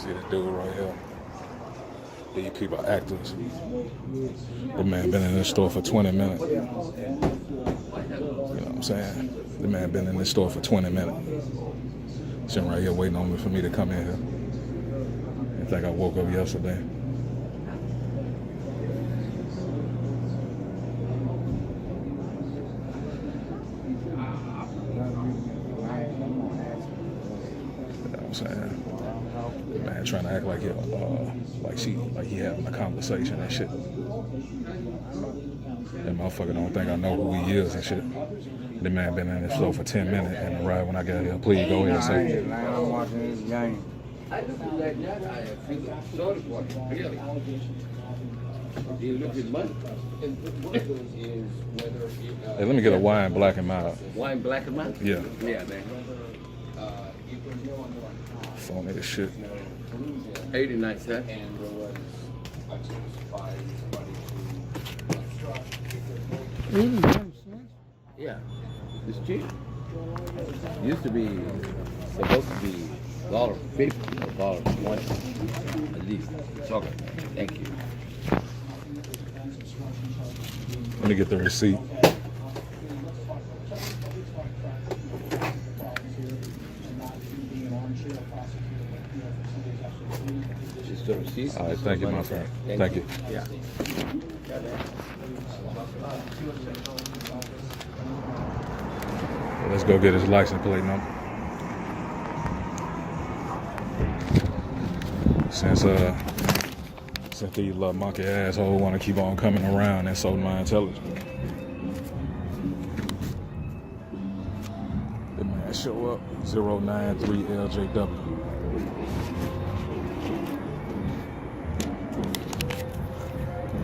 See this dude right here. These people are actors. The man been in this store for 20 minutes. You know what I'm saying? The man been in this store for 20 minutes. Sitting right here waiting on me for me to come in here. I think I woke up yesterday. Saying, man, trying to act like he having a conversation and shit. That motherfucker don't think I know who he is and shit. The man been in this store for 10 minutes and right when I got here, please go ahead and say. I'm watching this game. Hey, let me get a wine black and mild. Wine black and mild? Yeah. Yeah, man. Phone this shit. 89 cents. Yeah, it's cheap. Used to be supposed to be $1.50 or $1.20 at least. It's okay. Thank you. Let me get the receipt. Just the receipt. All right, thank you, my friend. Thank you. Yeah. Let's go get his license plate number. Since these little monkey assholes want to keep on coming around and so my intelligence. The man show up 093 LJW.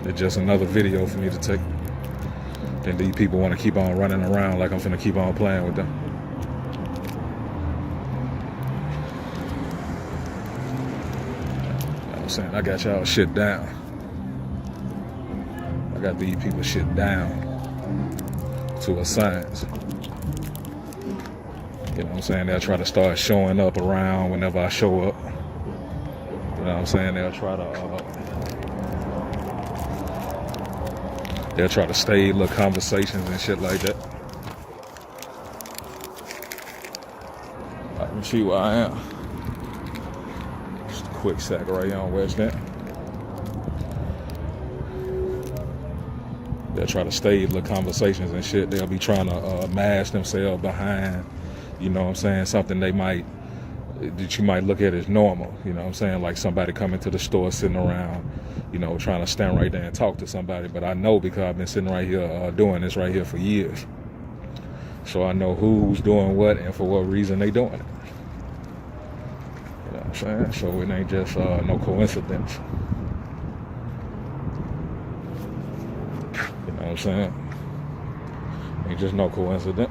It's just another video for me to take. Then these people want to keep on running around like I'm finna keep on playing with them. You know what I'm saying? I got y'all shit down. I got these people shit down to a science. You know what I'm saying? They'll try to start showing up around whenever I show up. You know what I'm saying? They'll try to stage little conversations and shit like that. Let me see where I am. Just a quick sack right here on West End. They'll try to stage little conversations and shit. They'll be trying to mask themselves behind, you know what I'm saying, something that you might look at as normal. You know what I'm saying? Like somebody coming to the store sitting around, you know, trying to stand right there and talk to somebody. But I know because I've been sitting right here doing this right here for years. So I know who's doing what and for what reason they doing it. You know what I'm saying? So it ain't just no coincidence. You know what I'm saying? Ain't just no coincidence.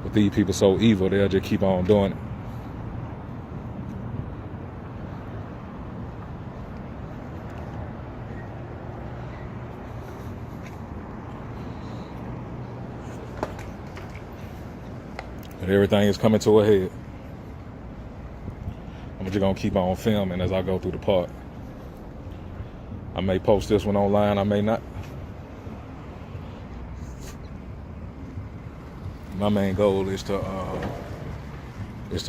But these people so evil, they'll just keep on doing it. But everything is coming to a head. I'm just gonna keep on filming as I go through the park. I may post this one online, I may not. My main goal is to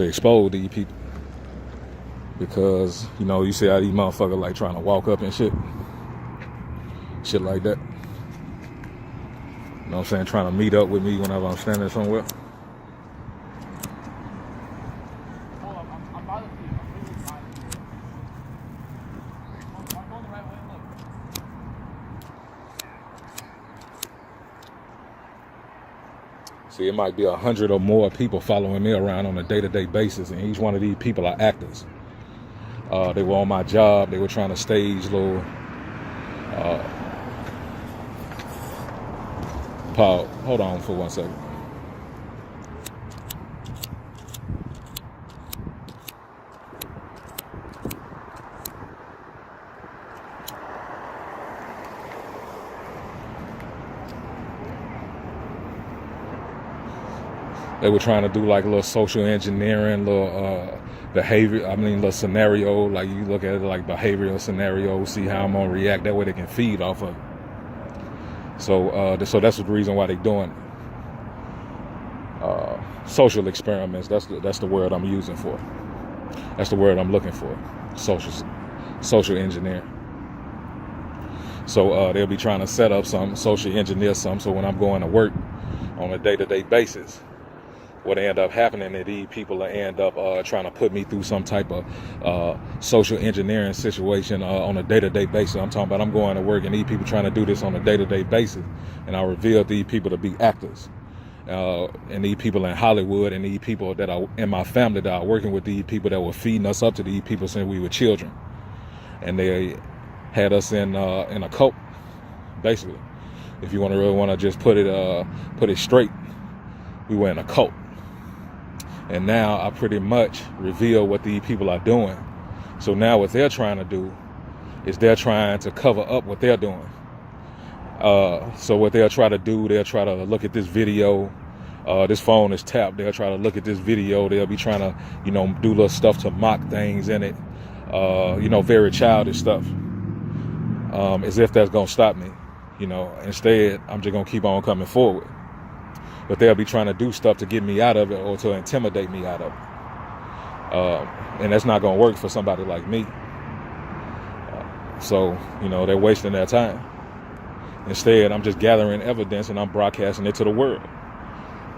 expose these people. Because, you know, you see how these motherfuckers like trying to walk up and shit. Shit like that. You know what I'm saying? Trying to meet up with me whenever I'm standing somewhere. See, it might be 100 or more people following me around on a day-to-day basis, and each one of these people are actors. They were on my job. They were trying to stage little... Paul, hold on for 1 second. They were trying to do like a little social engineering, little little scenario. Like you look at it like behavioral scenario, see how I'm gonna react. That way they can feed off of it. So that's the reason why they're doing it. Social experiments. That's the word I'm using for. That's the word I'm looking for. Social engineering. So they'll be trying to set up some social engineer something. So when I'm going to work on a day-to-day basis, what end up happening is these people will end up trying to put me through some type of social engineering situation on a day-to-day basis. I'm talking about I'm going to work and these people trying to do this on a day-to-day basis, and I reveal these people to be actors. And these people in Hollywood and these people that are in my family that are working with these people that were feeding us up to these people since we were children, and they had us in a cult, basically. If you really want to just put it straight, we were in a cult. And now I pretty much reveal what these people are doing. So now what they're trying to do is they're trying to cover up what they're doing. So what they'll try to do, they'll try to look at this video. This phone is tapped. They'll try to look at this video. They'll be trying to, do little stuff to mock things in it. Very childish stuff. As if that's going to stop me. Instead, I'm just going to keep on coming forward. But they'll be trying to do stuff to get me out of it or to intimidate me out of it. And that's not going to work for somebody like me. So they're wasting their time. Instead, I'm just gathering evidence and I'm broadcasting it to the world.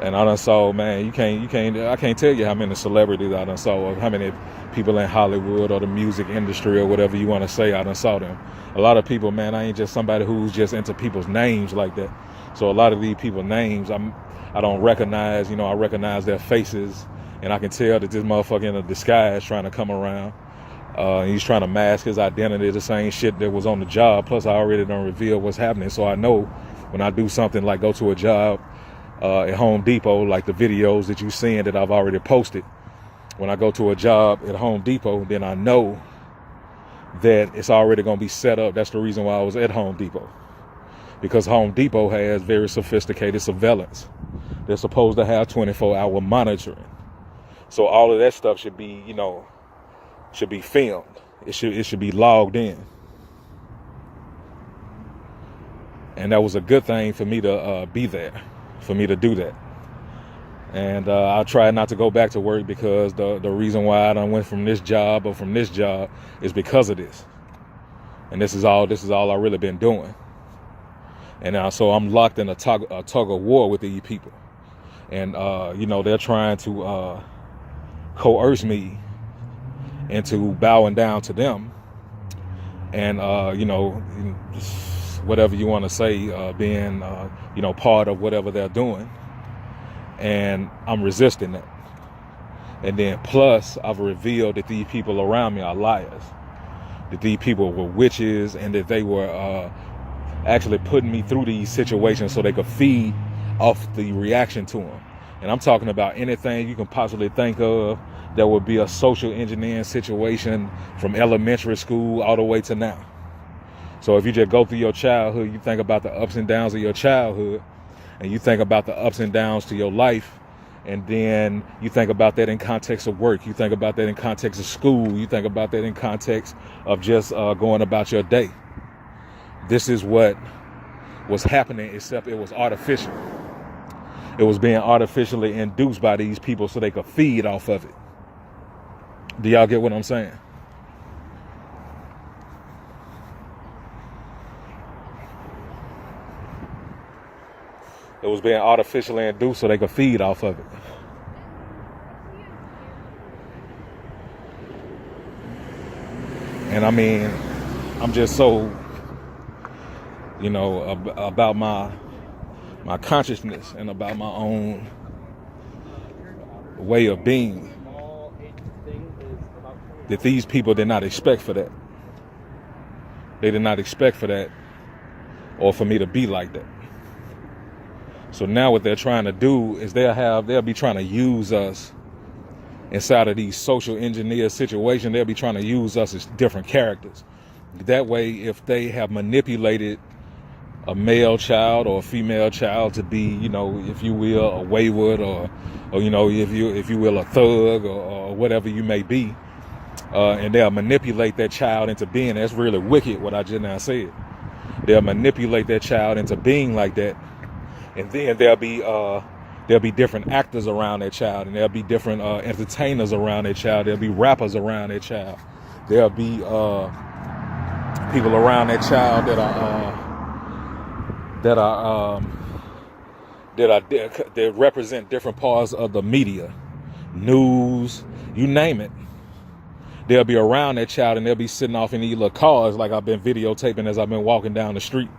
And I done saw, man, I can't tell you how many celebrities I done saw, or how many people in Hollywood or the music industry or whatever you want to say, I done saw them. A lot of people, man, I ain't just somebody who's just into people's names like that. So a lot of these people's names, I don't recognize, I recognize their faces, and I can tell that this motherfucker in a disguise trying to come around. He's trying to mask his identity, the same shit that was on the job. Plus, I already done revealed what's happening. So I know when I do something like go to a job at Home Depot, like the videos that you're seeing that I've already posted. When I go to a job at Home Depot, then I know that it's already going to be set up. That's the reason why I was at Home Depot. Because Home Depot has very sophisticated surveillance. They're supposed to have 24-hour monitoring. So all of that stuff should be, should be filmed. It should be logged in. And that was a good thing for me to be there, for me to do that. And I try not to go back to work because the reason why I done went from this job or from this job is because of this. And this is all I really been doing. And so I'm locked in a tug of war with these people. And, they're trying to coerce me into bowing down to them. And, whatever you want to say, being, part of whatever they're doing. And I'm resisting that. And then plus, I've revealed that these people around me are liars. That these people were witches and that they were actually putting me through these situations so they could feed off the reaction to them. And I'm talking about anything you can possibly think of that would be a social engineering situation from elementary school all the way to now. So if you just go through your childhood, you think about the ups and downs of your childhood, and you think about the ups and downs to your life, and then you think about that in context of work, you think about that in context of school, you think about that in context of just going about your day. This is what was happening, except it was artificial. It was being artificially induced by these people so they could feed off of it. Do y'all get what I'm saying? It was being artificially induced so they could feed off of it. And I mean, I'm just so, about my consciousness and about my own way of being, that these people did not expect for that. They did not expect for that or for me to be like that. So now what they're trying to do is they'll be trying to use us inside of these social engineer situations. They'll be trying to use us as different characters. That way, if they have manipulated a male child or a female child to be, you know, if you will, a wayward or you know, if you will, a thug or whatever you may be, and they'll manipulate that child into being. That's really wicked what I just now said. They'll manipulate that child into being like that, and then there'll be different actors around that child, and there'll be different entertainers around that child. There'll be rappers around that child. There'll be people around that child that represent different parts of the media, news, you name it. They'll be around that child, and they'll be sitting off in these little cars like I've been videotaping as I've been walking down the street.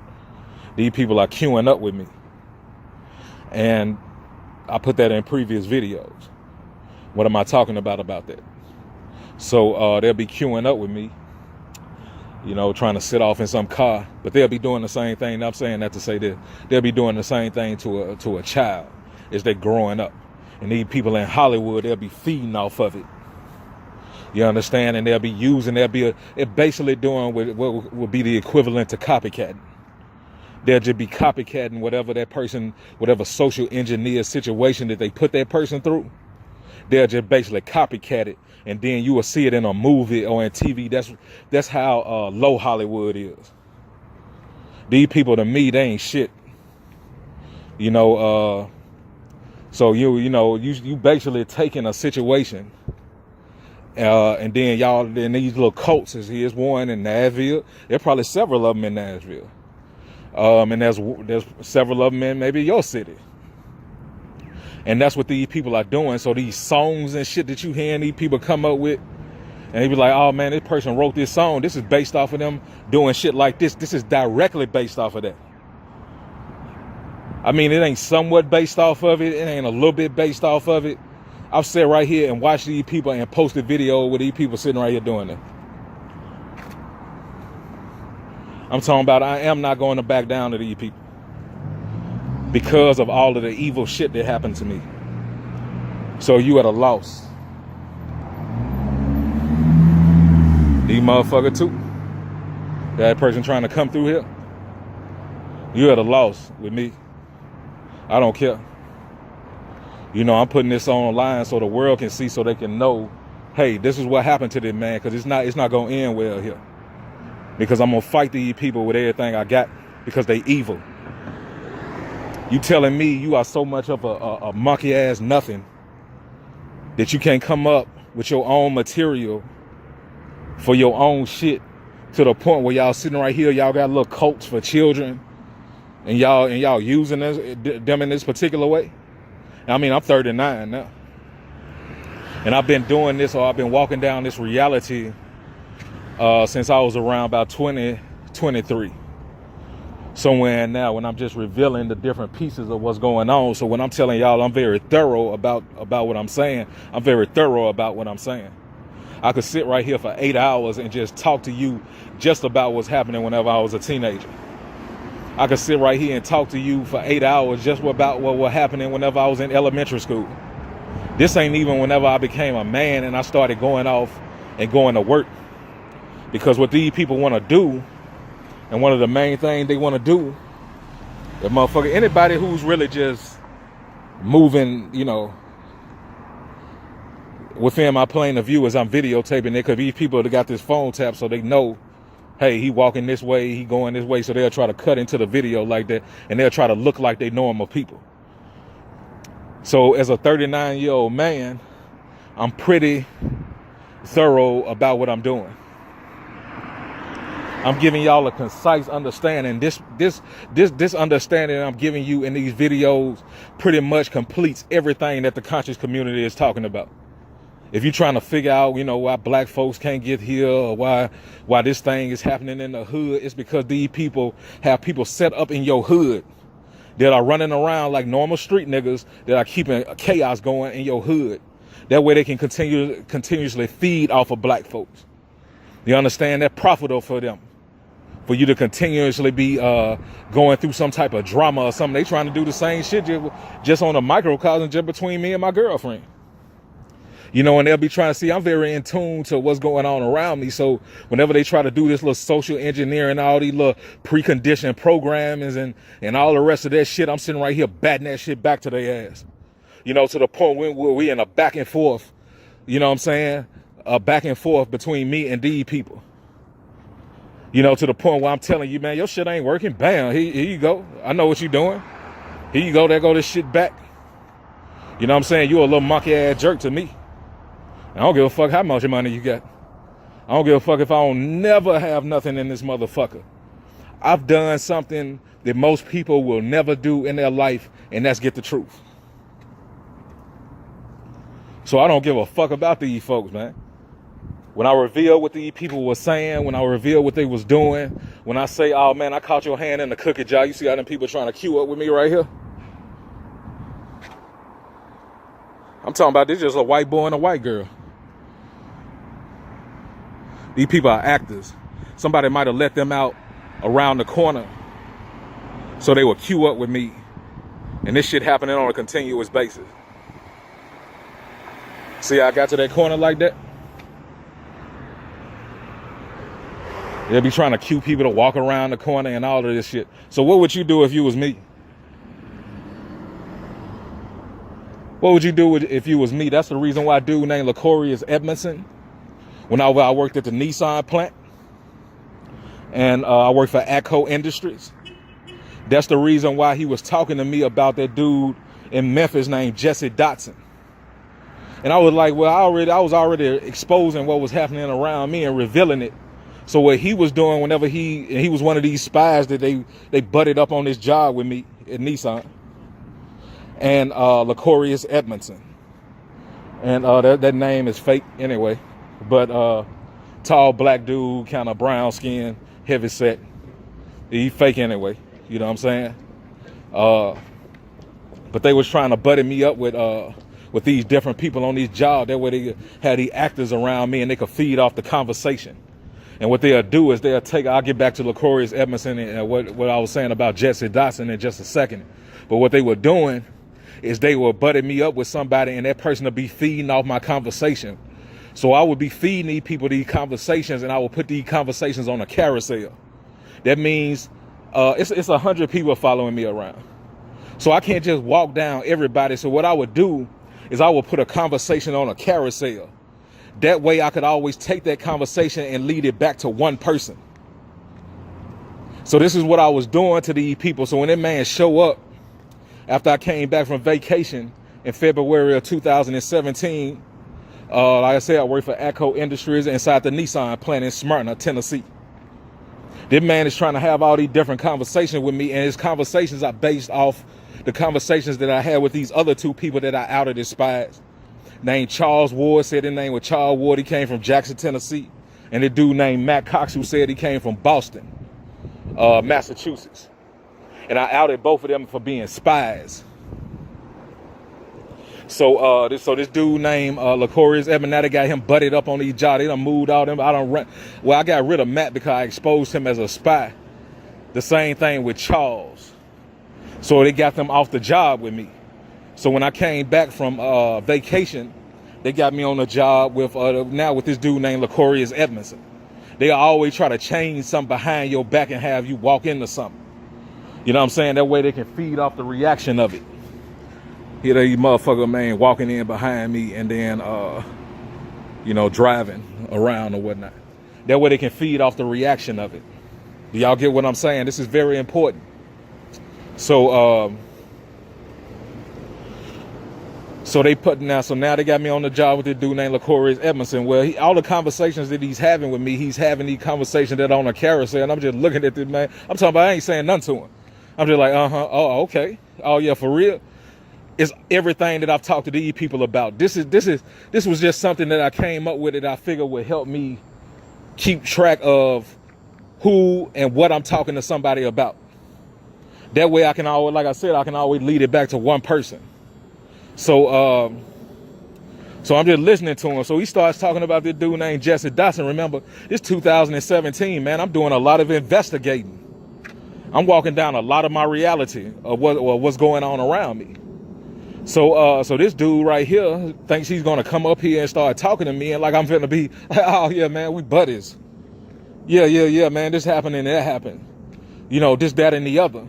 These people are queuing up with me. And I put that in previous videos. What am I talking about that? So they'll be queuing up with me, you know, trying to sit off in some car, but they'll be doing the same thing. I'm saying that to say that they'll be doing the same thing to a child as they're growing up. And these people in Hollywood, they'll be feeding off of it. You understand? And they'll be basically doing what would be the equivalent to copycatting. They'll just be copycatting whatever that person, whatever social engineer situation that they put that person through. They'll just basically copycat it, and then you will see it in a movie or in TV. That's how low Hollywood is. These people, to me, they ain't shit. You know, so you basically taking a situation. And then y'all, in these little cults, here's one in Nashville. There are probably several of them in Nashville. And there's several of them in maybe your city. And that's what these people are doing. So these songs and shit that you hearing these people come up with, and they be like, oh man, this person wrote this song. This is based off of them doing shit like this. This is directly based off of that. I mean, it ain't somewhat based off of it. It ain't a little bit based off of it. I've sat right here and watched these people and posted video with these people sitting right here doing it. I'm talking about I am not going to back down to these people because of all of the evil shit that happened to me. So you at a loss. These motherfucker too. That person trying to come through here. You at a loss with me. I don't care. You know, I'm putting this online so the world can see, so they can know, hey, this is what happened to this man, because it's not going to end well here. Because I'm going to fight these people with everything I got because they evil. You telling me you are so much of a monkey-ass nothing that you can't come up with your own material for your own shit to the point where y'all sitting right here, y'all got little cults for children, and y'all using them in this particular way? I mean, I'm 39 now. And I've been doing this, or I've been walking down this reality since I was around about 23. Somewhere in now, when I'm just revealing the different pieces of what's going on. So when I'm telling y'all I'm very thorough about what I'm saying, I'm very thorough about what I'm saying. I could sit right here for 8 hours and just talk to you just about what's happening whenever I was a teenager. I could sit right here and talk to you for 8 hours just about what was happening whenever I was in elementary school. This ain't even whenever I became a man and I started going off and going to work. Because what these people want to do, and one of the main things they want to do, the motherfucker, anybody who's really just moving, you know, within my plane of view as I'm videotaping it, because these people that got this phone tap so they know, hey, he walking this way, he going this way, so they'll try to cut into the video like that, and they'll try to look like they normal people. So as a 39-year-old man, I'm pretty thorough about what I'm doing. I'm giving y'all a concise understanding. This understanding I'm giving you in these videos pretty much completes everything that the conscious community is talking about. If you're trying to figure out, you know, why black folks can't get here, or why this thing is happening in the hood, it's because these people have people set up in your hood that are running around like normal street niggas that are keeping chaos going in your hood. That way they can continuously feed off of black folks. You understand? That's profitable for them. For you to continuously be going through some type of drama or something. They trying to do the same shit just on a microcosm just between me and my girlfriend. You know, and they'll be trying to see I'm very in tune to what's going on around me. So whenever they try to do this little social engineering, all these little preconditioned programmings and all the rest of that shit, I'm sitting right here batting that shit back to their ass. You know, to the point where we in a back and forth, you know what I'm saying? A back and forth between me and these people. You know, to the point where I'm telling you, man, your shit ain't working. Bam, here you go. I know what you're doing. Here you go. There go this shit back. You know what I'm saying? You a little monkey ass jerk to me. I don't give a fuck how much money you got. I don't give a fuck if I don't never have nothing in this motherfucker. I've done something that most people will never do in their life, and that's get the truth. So I don't give a fuck about these folks, man. When I reveal what these people were saying, when I reveal what they was doing, when I say, oh man, I caught your hand in the cookie jar. You see how them people trying to queue up with me right here? I'm talking about this just a white boy and a white girl. These people are actors. Somebody might have let them out around the corner so they would queue up with me. And this shit happening on a continuous basis. See how I got to that corner like that? They'll be trying to cue people to walk around the corner and all of this shit. So what would you do if you was me? What would you do if you was me? That's the reason why a dude named Lacorius Edmondson, when I worked at the Nissan plant, and I worked for Atco Industries. That's the reason why he was talking to me about that dude in Memphis named Jesse Dotson. And I was like, well, I was already exposing what was happening around me and revealing it. So what he was doing whenever he was one of these spies that they butted up on this job with me at Nissan. And Lacorius Edmondson. And that name is fake anyway. But tall black dude, kind of brown skin, heavy set. He fake anyway. You know what I'm saying? But they was trying to buddy me up with these different people on these jobs. That way they had these actors around me and they could feed off the conversation. And what they'll do is I'll get back to Lacorius Edmondson and what I was saying about Jesse Dotson in just a second. But what they were doing is they were butting me up with somebody and that person would be feeding off my conversation. So I would be feeding these people these conversations and I would put these conversations on a carousel. That means it's 100 people following me around. So I can't just walk down everybody. So what I would do is I would put a conversation on a carousel. That way I could always take that conversation and lead it back to one person. So this is what I was doing to these people. So when that man show up after I came back from vacation in February of 2017, like I said, I worked for Atco Industries inside the Nissan plant in Smyrna, Tennessee. This man is trying to have all these different conversations with me, and his conversations are based off the conversations that I had with these other two people that I outed as spies. Named Charles Ward, said his name was Charles Ward. He came from Jackson, Tennessee. And a dude named Matt Cox, who said he came from Boston, Massachusetts. And I outed both of them for being spies. So this dude named Lacorius Edmond, now they got him butted up on these jobs. They done moved all them. I got rid of Matt because I exposed him as a spy. The same thing with Charles. So they got them off the job with me. So when I came back from vacation, they got me on a job with now with this dude named Lacorius Edmondson. They always try to change something behind your back and have you walk into something. You know what I'm saying? That way they can feed off the reaction of it. Here they motherfucker man walking in behind me and then driving around or whatnot. That way they can feed off the reaction of it. Do y'all get what I'm saying? This is very important. So So now they got me on the job with this dude named Lacorius Edmondson. Well, all the conversations that he's having with me, he's having these conversations that are on a carousel, and I'm just looking at this man. I'm talking about I ain't saying nothing to him. I'm just like, oh, okay. Oh yeah, for real. It's everything that I've talked to these people about. This was just something that I came up with that I figured would help me keep track of who and what I'm talking to somebody about. That way I can always, like I said, I can always lead it back to one person. So I'm just listening to him. So he starts talking about this dude named Jesse Dotson. Remember, it's 2017, man. I'm doing a lot of investigating. I'm walking down a lot of my reality of what's going on around me. So this dude right here thinks he's gonna come up here and start talking to me, and like I'm finna be, oh yeah, man, we buddies. Yeah, man, this happened and that happened. You know, this, that, and the other.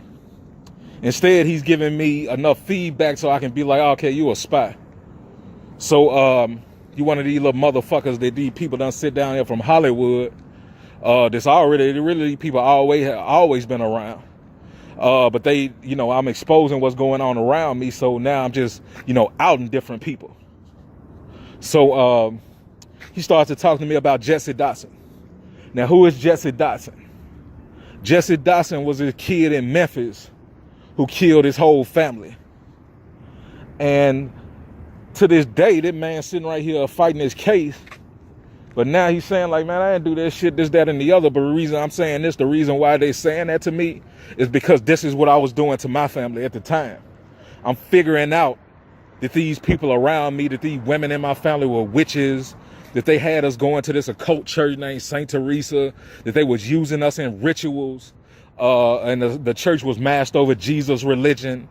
Instead, he's giving me enough feedback so I can be like, okay, you a spy. So you one of these little motherfuckers that these people done sit down here from Hollywood. This already, really, people always been around. But they, you know, I'm exposing what's going on around me. So now I'm just, you know, outing different people. So he starts to talk to me about Jesse Dotson. Now, who is Jesse Dotson? Jesse Dotson was a kid in Memphis who killed his whole family. And to this day, that man sitting right here fighting his case. But now he's saying like, man, I didn't do this shit, this, that, and the other. But the reason I'm saying this, the reason why they saying that to me is because this is what I was doing to my family at the time. I'm figuring out that these people around me, that these women in my family were witches, that they had us going to this occult church named Saint Teresa, that they was using us in rituals, and the church was masked over Jesus' religion,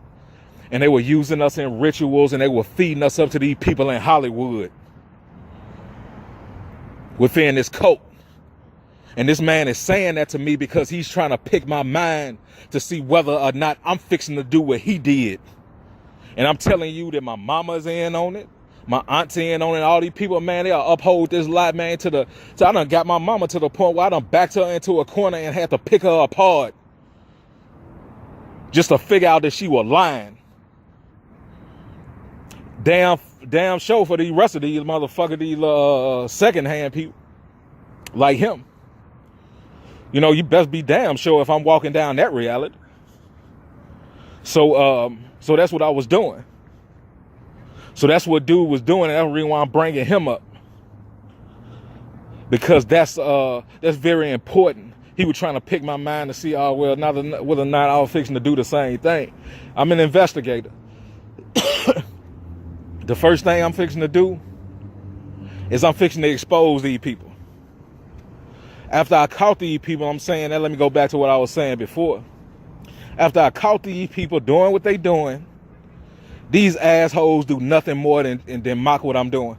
and they were using us in rituals, and they were feeding us up to these people in Hollywood within this cult. And this man is saying that to me because he's trying to pick my mind to see whether or not I'm fixing to do what he did. And I'm telling you that my mama's in on it, my aunt's in on it, all these people, man, they'll uphold this lie, man, so I done got my mama to the point where I done backed her into a corner and had to pick her apart just to figure out that she was lying. Damn show for the rest of these motherfuckers, these secondhand people like him. You know, you best be damn sure if I'm walking down that reality. So that's what I was doing. So that's what dude was doing, and that's the reason why I'm bringing him up, because that's very important. He was trying to pick my mind to see, oh well, whether or not I was fixing to do the same thing. I'm an investigator. The first thing I'm fixing to do is I'm fixing to expose these people. After I caught these people, I'm saying that, let me go back to what I was saying before. After I caught these people doing what they doing, these assholes do nothing more than mock what I'm doing.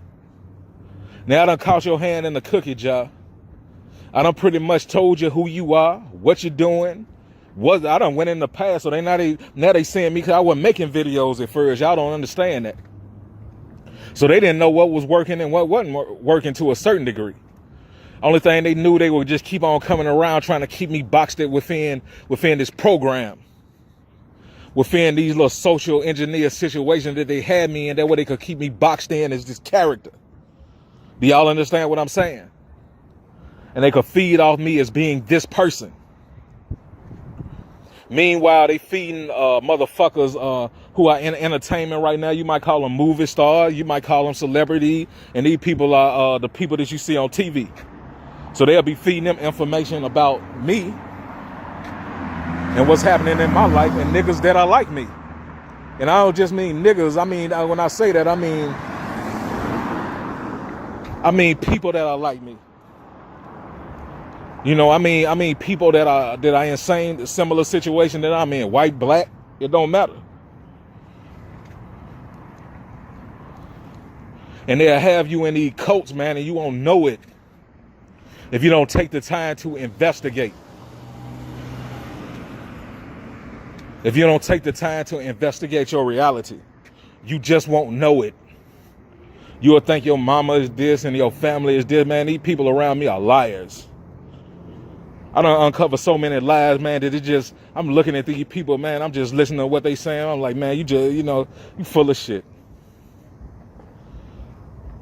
Now I done caught your hand in the cookie jar. I done pretty much told you who you are, what you're doing. I done went in the past, so now they seeing me because I wasn't making videos at first. Y'all don't understand that. So they didn't know what was working and what wasn't working to a certain degree. Only thing they knew, they would just keep on coming around trying to keep me boxed in within this program, within these little social engineer situations that they had me in, that way they could keep me boxed in as this character. Do y'all understand what I'm saying? And they could feed off me as being this person. Meanwhile, they feeding motherfuckers who are in entertainment right now. You might call them movie stars, you might call them celebrity, and these people are the people that you see on TV. So they'll be feeding them information about me and what's happening in my life, and niggas that are like me. And I don't just mean niggas. I mean, when I say that, I mean people that are like me. You know, I mean people that are in similar situation that I'm in, white, black, it don't matter. And they'll have you in these cults, man, and you won't know it if you don't take the time to investigate. If you don't take the time to investigate your reality, you just won't know it. You'll think your mama is this and your family is this, man. These people around me are liars. I done uncover so many lies, man, that I'm looking at these people, man, I'm just listening to what they saying. I'm like, man, you full of shit.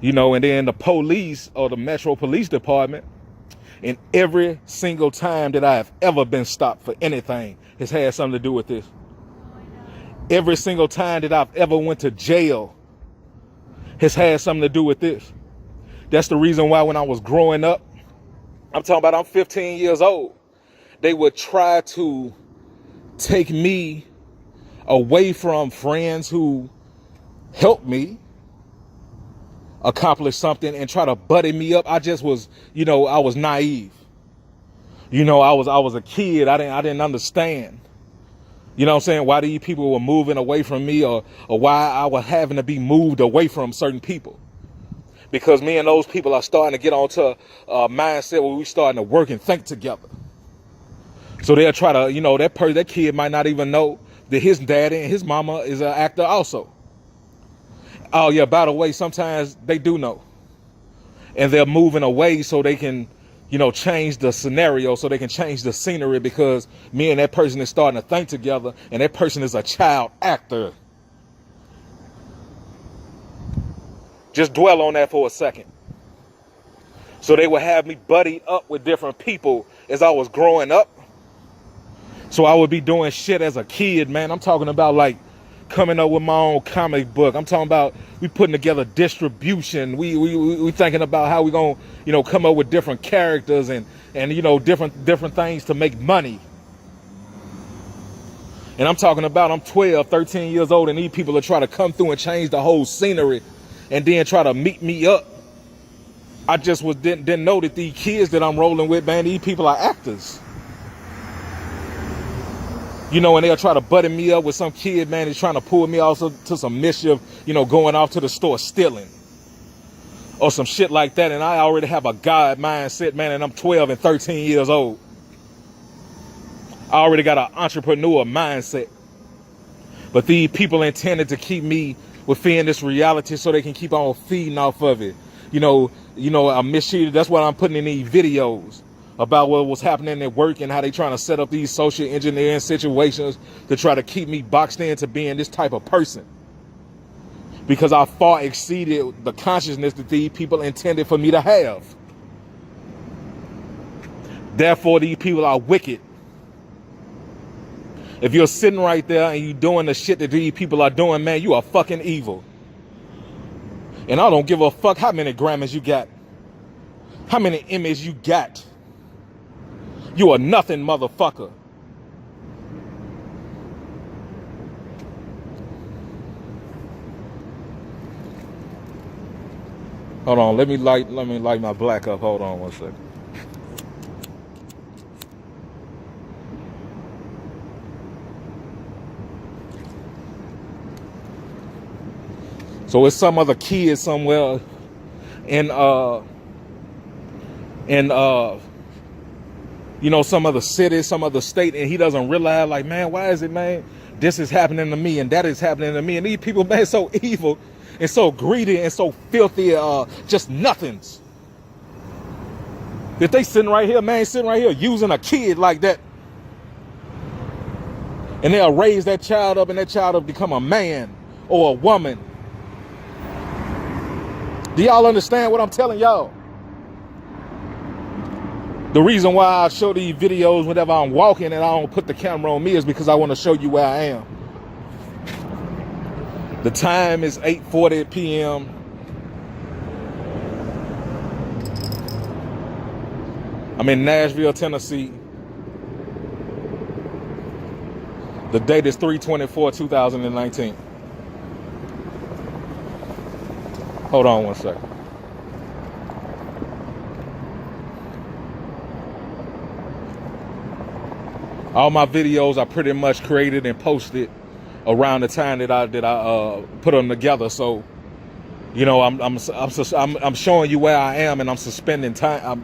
You know, and then the police or the Metro Police Department, and every single time that I have ever been stopped for anything has had something to do with this. Every single time that I've ever went to jail has had something to do with this. That's the reason why when I was growing up, I'm 15 years old, they would try to take me away from friends who helped me accomplish something and try to buddy me up. I just was, I was naive. I was a kid. I didn't understand. You know what I'm saying? Why these people were moving away from me, or why I was having to be moved away from certain people. Because me and those people are starting to get onto a mindset where we starting to work and think together. So they'll try to, you know, that kid might not even know that his daddy and his mama is an actor also. Oh yeah, by the way, sometimes they do know. And they're moving away so they can, you know, change the scenario, so they can change the scenery, because me and that person is starting to think together, and that person is a child actor. Just dwell on that for a second. So they would have me buddy up with different people as I was growing up. So I would be doing shit as a kid, man. I'm talking about like coming up with my own comic book. I'm talking about we putting together distribution. We thinking about how we gonna, you know, come up with different characters and you know, different things to make money. And I'm talking about I'm 12, 13 years old, and these people are trying to come through and change the whole scenery and then try to meet me up. I just didn't know that these kids that I'm rolling with, man, these people are actors. You know, and they'll try to butter me up with some kid, man, that's trying to pull me also to some mischief, you know, going off to the store stealing or some shit like that. And I already have a God mindset, man, and I'm 12 and 13 years old. I already got an entrepreneur mindset. But these people intended to keep me within this reality so they can keep on feeding off of it. You know, I'm mistreated. That's what I'm putting in these videos about what was happening at work and how they trying to set up these social engineering situations to try to keep me boxed into being this type of person. Because I far exceeded the consciousness that these people intended for me to have. Therefore, these people are wicked. If you're sitting right there and you doing the shit that these people are doing, man, you are fucking evil. And I don't give a fuck how many Grammys you got, how many Emmys you got. You are nothing, motherfucker. Hold on, let me light my black up. Hold on one second. So it's some other kid somewhere in you know, some other city, some other state, and he doesn't realize, like, man, why is it, man, this is happening to me and that is happening to me. And these people, man, so evil and so greedy and so filthy, just nothings. That they sitting right here, man, sitting right here using a kid like that. And they'll raise that child up, and that child will become a man or a woman. Do y'all understand what I'm telling y'all? The reason why I show these videos whenever I'm walking and I don't put the camera on me is because I want to show you where I am. The time is 8:40 p.m. I'm in Nashville, Tennessee. The date is 3/24/2019. Hold on one second. All my videos are pretty much created and posted around the time that I put them together. So, you know, I'm showing you where I am, and I'm suspending time.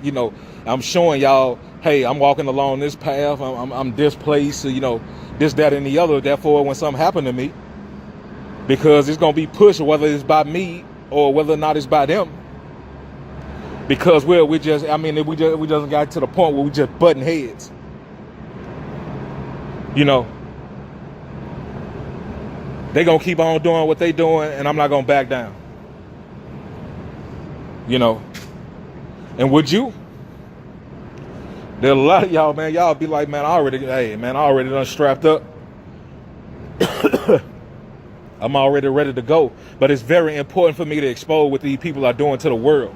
I'm showing y'all, hey, I'm walking along this path. I'm this place. You know, this, that, and the other. Therefore, when something happened to me, because it's gonna be pushed, whether it's by me or whether or not it's by them. Because we just got to the point where we just butting heads. You know, they gonna keep on doing what they doing, and I'm not gonna back down. You know, and would you? There's a lot of y'all, man. Y'all be like, man, I already done strapped up. I'm already ready to go. But it's very important for me to expose what these people are doing to the world.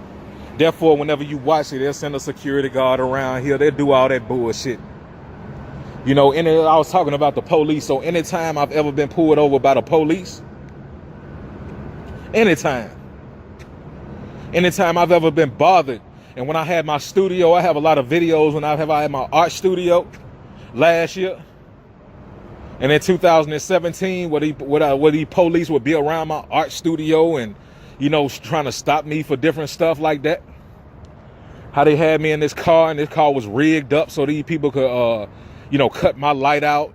Therefore, whenever you watch it, they'll send a security guard around here. They'll do all that bullshit. You know, and I was talking about the police. So anytime I've ever been pulled over by the police, anytime I've ever been bothered, and when I had my studio, I have a lot of videos when I had my art studio last year, And in 2017, where the police would be around my art studio and, you know, trying to stop me for different stuff like that. How they had me in this car, and this car was rigged up so these people could, you know, cut my light out,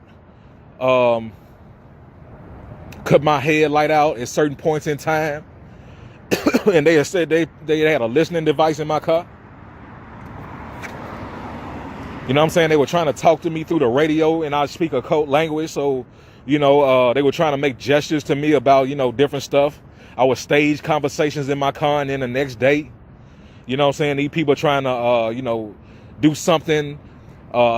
cut my headlight out at certain points in time. And they had said they had a listening device in my car. You know what I'm saying? They were trying to talk to me through the radio, and I speak a code language. So, you know, they were trying to make gestures to me about, you know, different stuff. I would stage conversations in my car, and then the next day, you know what I'm saying, these people trying to, you know, do something,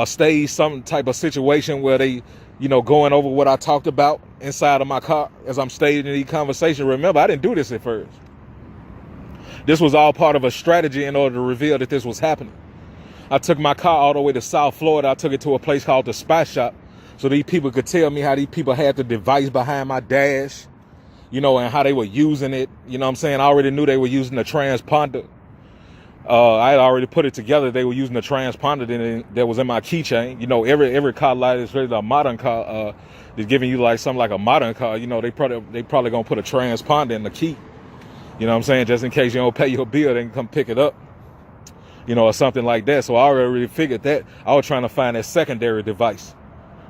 stage some type of situation where they, you know, going over what I talked about inside of my car as I'm staging these conversations. Remember, I didn't do this at first. This was all part of a strategy in order to reveal that this was happening. I took my car all the way to South Florida. I took it to a place called the Spy Shop so these people could tell me how these people had the device behind my dash, you know, and how they were using it. You know what I'm saying? I already knew they were using the transponder. I had already put it together. They were using the transponder that was in my keychain. You know, every car light, especially a modern car, is giving you like something like a modern car. You know, they probably gonna put a transponder in the key. You know what I'm saying? Just in case you don't pay your bill, they can come pick it up. You know, or something like that. So I already figured that. I was trying to find that secondary device,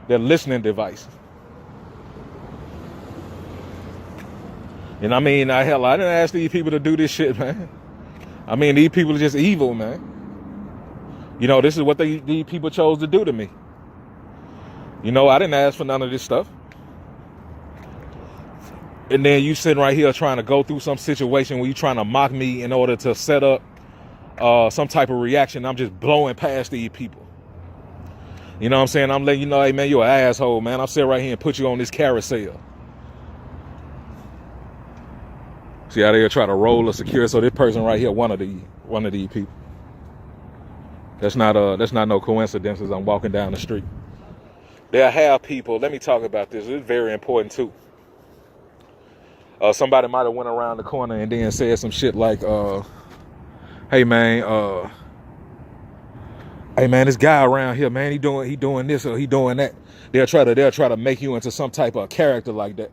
that listening device. And I mean, I didn't ask these people to do this shit, man. I mean, these people are just evil, man. You know, this is what these people chose to do to me. You know, I didn't ask for none of this stuff. And then you sitting right here trying to go through some situation where you trying to mock me in order to set up some type of reaction. I'm just blowing past these people. You know what I'm saying? I'm letting you know, hey man, you're an asshole, man. I'll sit right here and put you on this carousel. See how they try to roll a secure. So this person right here, one of these people. That's not no coincidence as I'm walking down the street. They'll have people. Let me talk about this. It's very important too. Somebody might have went around the corner and then said some shit like, hey man, this guy around here, man, he doing this or he doing that. They'll try to make you into some type of character like that.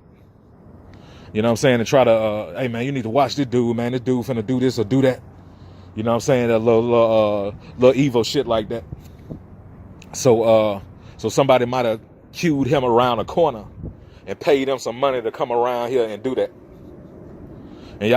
You know what I'm saying? And try to, hey man, you need to watch this dude, man. This dude finna do this or do that. You know what I'm saying? That little evil shit like that. So somebody might have cued him around a corner and paid him some money to come around here and do that. And y'all